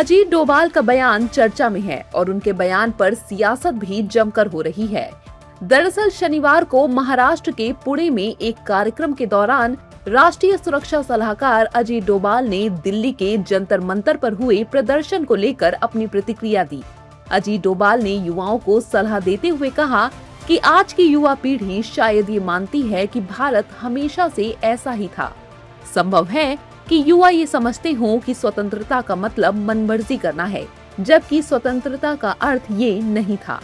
अजीत डोभाल का बयान चर्चा में है और उनके बयान पर सियासत भी जमकर हो रही है। दरअसल शनिवार को महाराष्ट्र के पुणे में एक कार्यक्रम के दौरान राष्ट्रीय सुरक्षा सलाहकार अजीत डोभाल ने दिल्ली के जंतर मंतर पर हुए प्रदर्शन को लेकर अपनी प्रतिक्रिया दी। अजीत डोभाल ने युवाओं को सलाह देते हुए कहा कि आज की युवा पीढ़ी शायद ये मानती है कि भारत हमेशा से ऐसा ही था। संभव है कि युवा ये समझते हों कि स्वतंत्रता का मतलब मनमर्जी करना है, जबकि स्वतंत्रता का अर्थ ये नहीं था।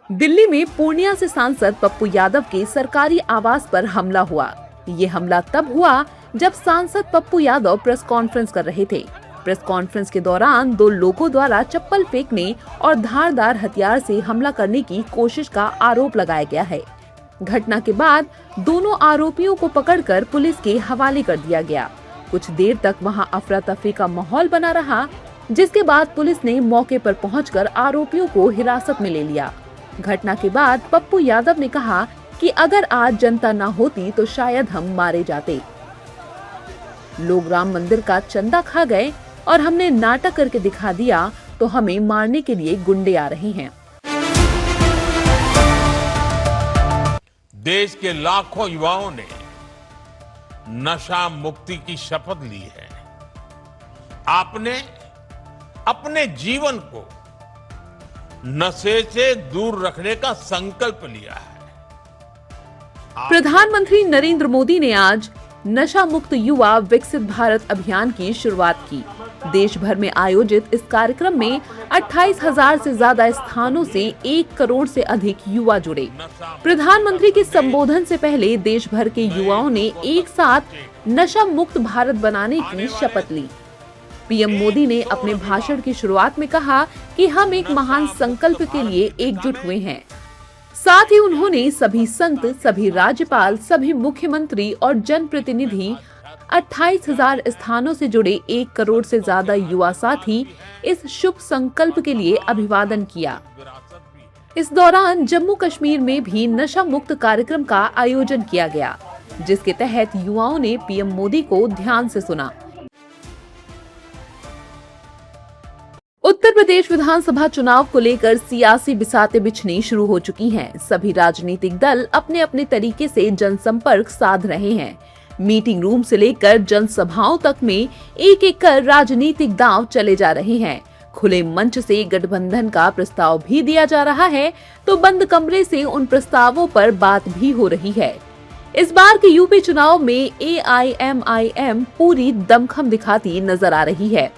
दिल्ली में पूर्णिया से सांसद पप्पू यादव के सरकारी आवास पर हमला हुआ। ये हमला तब हुआ जब सांसद पप्पू यादव प्रेस कॉन्फ्रेंस कर रहे थे। प्रेस कॉन्फ्रेंस के दौरान 2 लोगों द्वारा चप्पल फेंकने और धारदार हथियार से हमला करने की कोशिश का आरोप लगाया गया है। घटना के बाद दोनों आरोपियों को पकड़कर पुलिस के हवाले कर दिया गया। कुछ देर तक वहां अफरा तफरी का माहौल बना रहा, जिसके बाद पुलिस ने मौके पर पहुंचकर आरोपियों को हिरासत में ले लिया। घटना के बाद पप्पू यादव ने कहा कि अगर आज जनता न होती तो शायद हम मारे जाते। लोग राम मंदिर का चंदा खा गए और हमने नाटक करके दिखा दिया तो हमें मारने के लिए गुंडे आ रहे हैं। देश के लाखों युवाओं ने नशा मुक्ति की शपथ ली है। आपने अपने जीवन को नशे से दूर रखने का संकल्प लिया है। प्रधानमंत्री नरेंद्र मोदी ने आज नशा मुक्त युवा विकसित भारत अभियान की शुरुआत की। देश भर में आयोजित इस कार्यक्रम में 28,000 से ज्यादा स्थानों से 1 करोड़ से अधिक युवा जुड़े। प्रधानमंत्री के संबोधन से पहले देश भर के युवाओं ने एक साथ नशा मुक्त भारत बनाने की शपथ ली। पीएम मोदी ने अपने भाषण की शुरुआत में कहा कि हम एक महान संकल्प के लिए एकजुट हुए हैं। साथ ही उन्होंने सभी संत, सभी राज्यपाल, सभी मुख्यमंत्री और जनप्रतिनिधि, 28,000 स्थानों से जुड़े 1 करोड़ से ज्यादा युवा साथी इस शुभ संकल्प के लिए अभिवादन किया। इस दौरान जम्मू कश्मीर में भी नशा मुक्त कार्यक्रम का आयोजन किया गया, जिसके तहत युवाओं ने पीएम मोदी को ध्यान से सुना। उत्तर प्रदेश विधानसभा चुनाव को लेकर सियासी बिसातें बिछनी शुरू हो चुकी हैं। सभी राजनीतिक दल अपने अपने तरीके से जनसंपर्क साध रहे हैं। मीटिंग रूम से लेकर जनसभाओं तक में एक एक कर राजनीतिक दांव चले जा रहे हैं। खुले मंच से गठबंधन का प्रस्ताव भी दिया जा रहा है, तो बंद कमरे से उन प्रस्तावों पर बात भी हो रही है। इस बार के यूपी चुनाव में AIMIM पूरी दमखम दिखाती नजर आ रही है।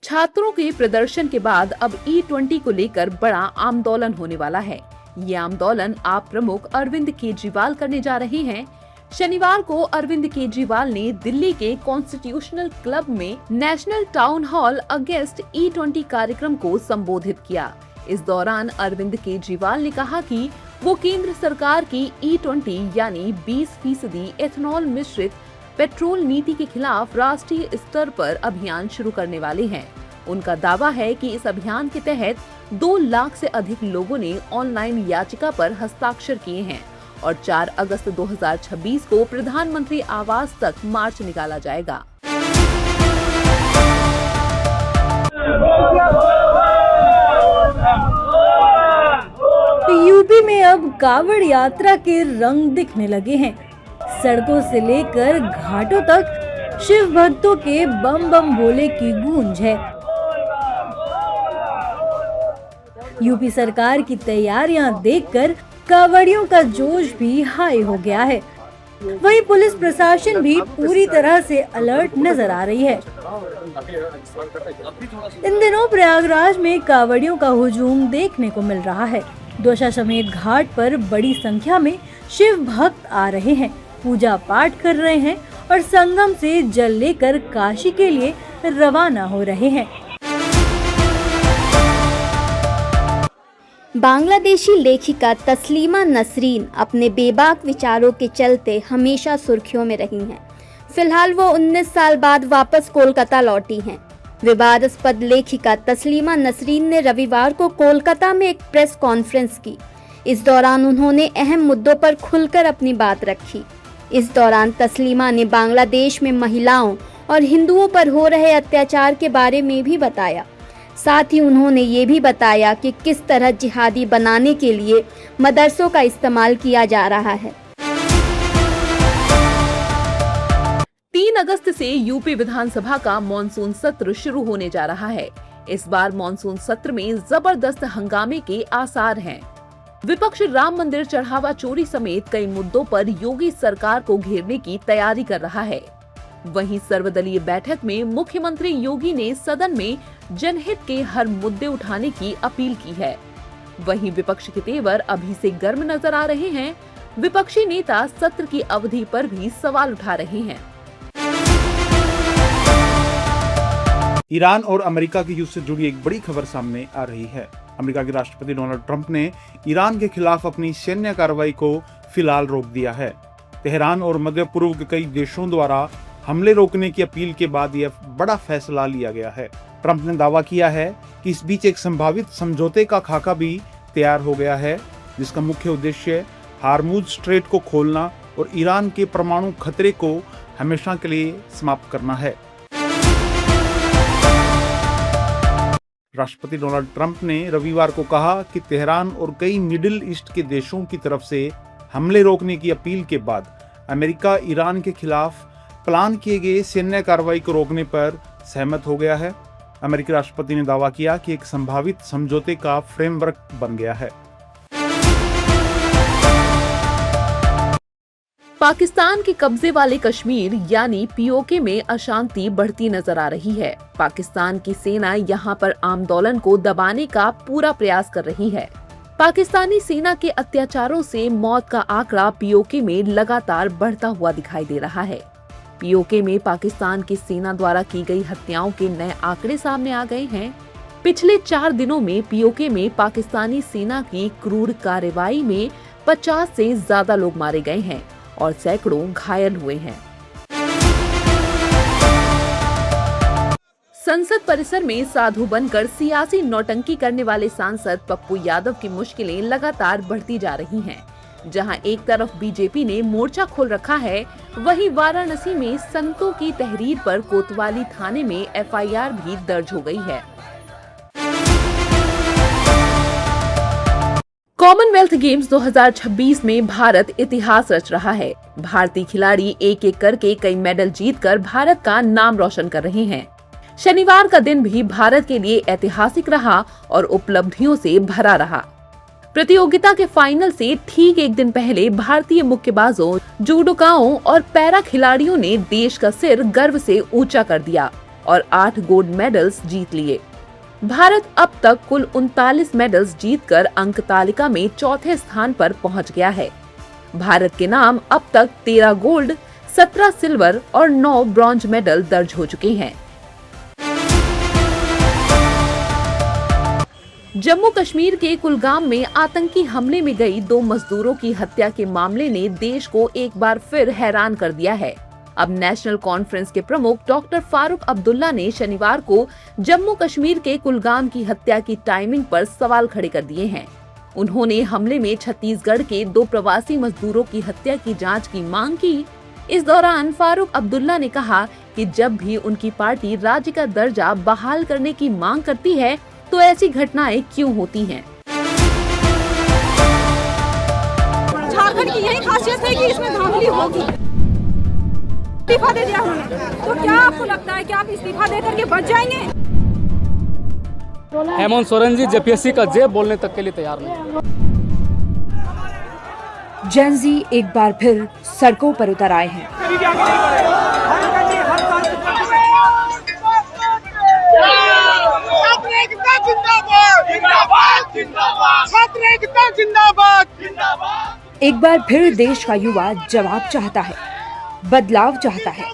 छात्रों के प्रदर्शन के बाद अब E20 को लेकर बड़ा आंदोलन होने वाला है। ये आंदोलन आप प्रमुख अरविंद केजरीवाल करने जा रहे हैं। शनिवार को अरविंद केजरीवाल ने दिल्ली के कॉन्स्टिट्यूशनल क्लब में national town hall against E20 कार्यक्रम को संबोधित किया। इस दौरान अरविंद केजरीवाल ने कहा कि वो केंद्र सरकार की E20 यानी 20% एथेनॉल मिश्रित पेट्रोल नीति के खिलाफ राष्ट्रीय स्तर पर अभियान शुरू करने वाले हैं। उनका दावा है कि इस अभियान के तहत 2 लाख से अधिक लोगों ने ऑनलाइन याचिका पर हस्ताक्षर किए हैं और 4 अगस्त 2026 को प्रधानमंत्री आवास तक मार्च निकाला जाएगा। यूपी में अब कांवड़ यात्रा के रंग दिखने लगे हैं। सड़कों से लेकर घाटों तक शिव भक्तों के बम बम भोले की गूंज है। यूपी सरकार की तैयारियां देखकर कांवड़ियों का जोश भी हाई हो गया है। वहीं पुलिस प्रशासन भी पूरी तरह से अलर्ट नजर आ रही है। इन दिनों प्रयागराज में कांवड़ियों का हुजूम देखने को मिल रहा है। दशाश्वमेध घाट पर बड़ी संख्या में शिव भक्त आ रहे हैं, पूजा पाठ कर रहे हैं और संगम से जल लेकर काशी के लिए रवाना हो रहे हैं। बांग्लादेशी लेखिका तस्लीमा नसरीन अपने बेबाक विचारों के चलते हमेशा सुर्खियों में रही हैं। फिलहाल वो 19 साल बाद वापस कोलकाता लौटी हैं। विवादास्पद लेखिका तस्लीमा नसरीन ने रविवार को कोलकाता में एक प्रेस कॉन्फ्रेंस की। इस दौरान उन्होंने अहम मुद्दों पर खुलकर अपनी बात रखी। इस दौरान तस्लीमा ने बांग्लादेश में महिलाओं और हिंदुओं पर हो रहे अत्याचार के बारे में भी बताया। साथ ही उन्होंने ये भी बताया कि किस तरह जिहादी बनाने के लिए मदरसों का इस्तेमाल किया जा रहा है। 3 अगस्त से यूपी विधानसभा का मॉनसून सत्र शुरू होने जा रहा है। इस बार मॉनसून सत्र में जबरदस्त हंगामे के आसार हैं। विपक्ष राम मंदिर चढ़ावा चोरी समेत कई मुद्दों पर योगी सरकार को घेरने की तैयारी कर रहा है। वहीं सर्वदलीय बैठक में मुख्यमंत्री योगी ने सदन में जनहित के हर मुद्दे उठाने की अपील की है। वहीं विपक्ष के तेवर अभी से गर्म नजर आ रहे हैं। विपक्षी नेता सत्र की अवधि पर भी सवाल उठा रहे हैं। ईरान और अमेरिका के युद्ध से जुड़ी एक बड़ी खबर सामने आ रही है। अमेरिका के राष्ट्रपति डोनाल्ड ट्रंप ने ईरान के खिलाफ अपनी सैन्य कार्रवाई को फिलहाल रोक दिया है। तेहरान और मध्य पूर्व के कई देशों द्वारा हमले रोकने की अपील के बाद यह बड़ा फैसला लिया गया है। ट्रंप ने दावा किया है कि इस बीच एक संभावित समझौते का खाका भी तैयार हो गया है, जिसका मुख्य उद्देश्य हार्मुज स्ट्रेट को खोलना और ईरान के परमाणु खतरे को हमेशा के लिए समाप्त करना है। राष्ट्रपति डोनाल्ड ट्रंप ने रविवार को कहा कि तेहरान और कई मिडिल ईस्ट के देशों की तरफ से हमले रोकने की अपील के बाद अमेरिका ईरान के खिलाफ प्लान किए गए सैन्य कार्रवाई को रोकने पर सहमत हो गया है। अमेरिकी राष्ट्रपति ने दावा किया कि एक संभावित समझौते का फ्रेमवर्क बन गया है। पाकिस्तान के कब्जे वाले कश्मीर यानी पीओके में अशांति बढ़ती नजर आ रही है। पाकिस्तान की सेना यहां पर आंदोलन को दबाने का पूरा प्रयास कर रही है। पाकिस्तानी सेना के अत्याचारों से मौत का आंकड़ा पीओके में लगातार बढ़ता हुआ दिखाई दे रहा है। पीओके में पाकिस्तान की सेना द्वारा की गई हत्याओं के नए आंकड़े सामने आ गए हैं। पिछले 4 दिनों में पीओके में पाकिस्तानी सेना की क्रूर कार्रवाई में 50 से ज्यादा लोग मारे गए हैं और सैकड़ों घायल हुए हैं। संसद परिसर में साधु बनकर सियासी नौटंकी करने वाले सांसद पप्पू यादव की मुश्किलें लगातार बढ़ती जा रही हैं। जहां एक तरफ बीजेपी ने मोर्चा खोल रखा है, वहीं वाराणसी में संतों की तहरीर पर कोतवाली थाने में एफआईआर भी दर्ज हो गई है। कॉमनवेल्थ गेम्स 2026 में भारत इतिहास रच रहा है। भारतीय खिलाड़ी एक एक करके कई मेडल जीतकर भारत का नाम रोशन कर रहे हैं। शनिवार का दिन भी भारत के लिए ऐतिहासिक रहा और उपलब्धियों से भरा रहा। प्रतियोगिता के फाइनल से ठीक एक दिन पहले भारतीय मुक्केबाजों, जूडोकाओं और पैरा खिलाड़ियों ने देश का सिर गर्व से ऊंचा कर दिया और 8 गोल्ड मेडल्स जीत लिए। भारत अब तक कुल 39 मेडल्स जीतकर अंक तालिका में चौथे स्थान पर पहुंच गया है। भारत के नाम अब तक 13 गोल्ड, 17 सिल्वर और 9 ब्रॉन्ज मेडल दर्ज हो चुके हैं। जम्मू कश्मीर के कुलगाम में आतंकी हमले में गई 2 मजदूरों की हत्या के मामले ने देश को एक बार फिर हैरान कर दिया है। अब नेशनल कॉन्फ्रेंस के प्रमुख डॉक्टर फारूक अब्दुल्ला ने शनिवार को जम्मू कश्मीर के कुलगाम की हत्या की टाइमिंग पर सवाल खड़े कर दिए हैं। उन्होंने हमले में छत्तीसगढ़ के 2 प्रवासी मजदूरों की हत्या की जांच की मांग की। इस दौरान फारूक अब्दुल्ला ने कहा कि जब भी उनकी पार्टी राज्य का दर्जा बहाल करने की मांग करती है तो ऐसी घटनाएं क्यों होती हैं? झारखंड की यही खासियत है कि इसमें धांधली होगी। इस्तीफा दे दिया उन्होंने, तो क्या आपको लगता है कि आप इस्तीफा दे करके बच जाएंगे? हेमंत सोरेन जी जेपीएससी का जे बोलने तक के लिए तैयार नहीं। जेन ज़ी एक बार फिर सड़कों पर उतर आए हैं। एक बार फिर देश का युवा जवाब चाहता है, बदलाव चाहता है।